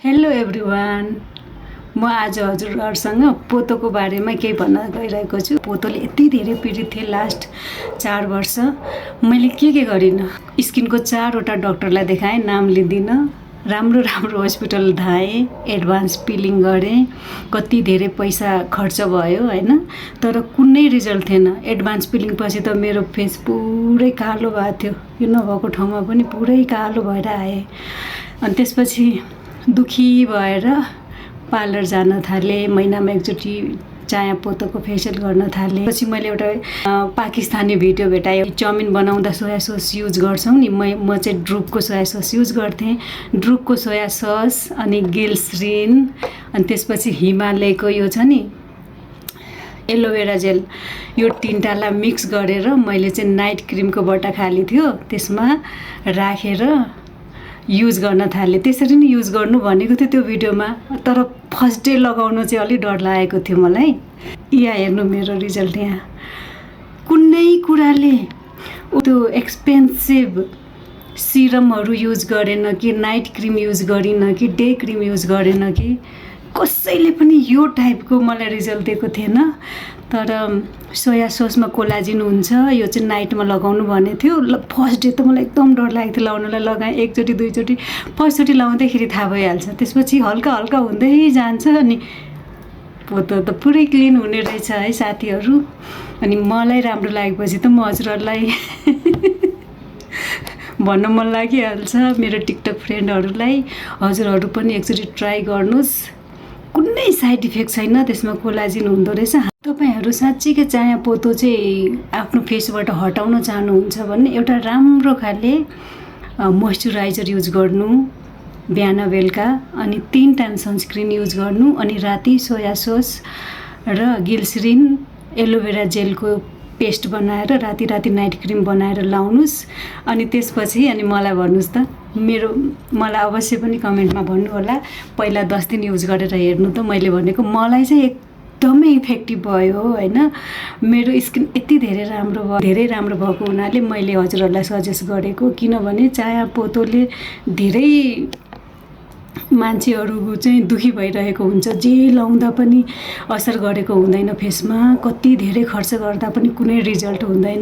Hello everyone, म आज हजुरहरूसँग पोतोको बारेमा केही भन्न गइरहेको छु। पोतोले यति धेरै पीडित थिए लास्ट 4 वर्ष। मैले के गरिनँ, स्किनको 4वटा डक्टरलाई देखाएँ, नाम लिँदिनँ। राम्रो हस्पिटल धाएँ, एडभान्स पिलिङ गरेँ, कति धेरै पैसा खर्च भयो हैन, तर कुनै रिजल्ट थिएन। एडभान्स पिलिङ पछि त मेरो फेस पुरै कालो भएको थियो, यो नभएको ठाउँमा पनि पुरै कालो भएर आएँ। अनि त्यसपछि दुखी भएर पार्लर जान थालेँ, महिनामा एकचोटि चाया पोतोको फेसियल गर्न थालेँ। पछि मैले एउटा पाकिस्तानी भिडियो भेटाएँ, चाउमिन बनाउँदा सोया सस युज गर्छौँ नि, म चाहिँ ड्रुकको सोया सस युज गर्थेँ। ड्रुकको सोया सस अनि ग्लिसरिन अनि त्यसपछि हिमालयको यो छ नि एलोभेरा जेल, यो तीनटालाई मिक्स गरेर मैले चाहिँ नाइट क्रिमको बट्टा खाली थियो, त्यसमा राखेर युज गर्न थालेँ। त्यसरी नै युज गर्नु भनेको थियो त्यो भिडियोमा, तर फर्स्ट डे लगाउनु चाहिँ अलिक डर लागेको थियो मलाई। यहाँ हेर्नु मेरो रिजल्ट। यहाँ कुनै कुराले त्यो एक्सपेन्सिभ सिरमहरू युज गरेन कि, नाइट क्रिम युज गरिनँ कि, डे क्रिम युज गरेन कि, कसैले पनि यो टाइपको मलाई रिजल्ट दिएको थिएन। तर सोया ससमा कोलाजिन हुन्छ, यो चाहिँ नाइटमा लगाउनु भनेको थियो। फर्स्ट डे त मलाई एकदम डर लागेको थियो लगाउनलाई। लगाएँ एकचोटि दुईचोटि, फर्स्टचोटि लगाउँदाखेरि थाहा भइहाल्छ, त्यसपछि हल्का हल्का हुँदै जान्छ। अनि पोतो त पुरै क्लिन हुने रहेछ है साथीहरू। अनि मलाई राम्रो लागेपछि त म हजुरहरूलाई भन्न मन लागिहाल्छ, मेरो टिकटक फ्रेन्डहरूलाई। हजुरहरू पनि एकचोटि ट्राई गर्नुहोस्, कुनै साइड इफेक्ट छैन, त्यसमा कोलाजिन हुँदो रहेछ। तपाईँहरू साँच्चीकै चाया पोतो चाहिँ आफ्नो फेसबाट हटाउन चाहनुहुन्छ भने एउटा राम्रो खाले मोइस्चराइजर युज गर्नु बिहान बेलुका, अनि 3 टाइम सनस्क्रिन युज गर्नु, अनि राति सोया सस र ग्लिसरिन एलोभेरा जेलको पेस्ट बनाएर राति नाइट क्रिम बनाएर लाउनुहोस्। अनि त्यसपछि अनि मलाई भन्नुहोस् त, मलाई अवश्य पनि कमेन्टमा भन्नु होला। पहिला 10 दिन युज गरेर हेर्नु त। मैले भनेको मलाई चाहिँ एकदमै इफेक्टिभ भयो हैन। मेरो स्किन यति धेरै राम्रो भएको हुनाले मैले हजुरहरूलाई सजेस्ट गरेको, किनभने चाया पोतोले धेरै मान्छेहरू चाहिँ दुखी भइरहेको हुन्छ, जे लाउँदा पनि असर गरेको हुँदैन फेसमा, कति धेरै खर्च गर्दा पनि कुनै रिजल्ट हुँदैन।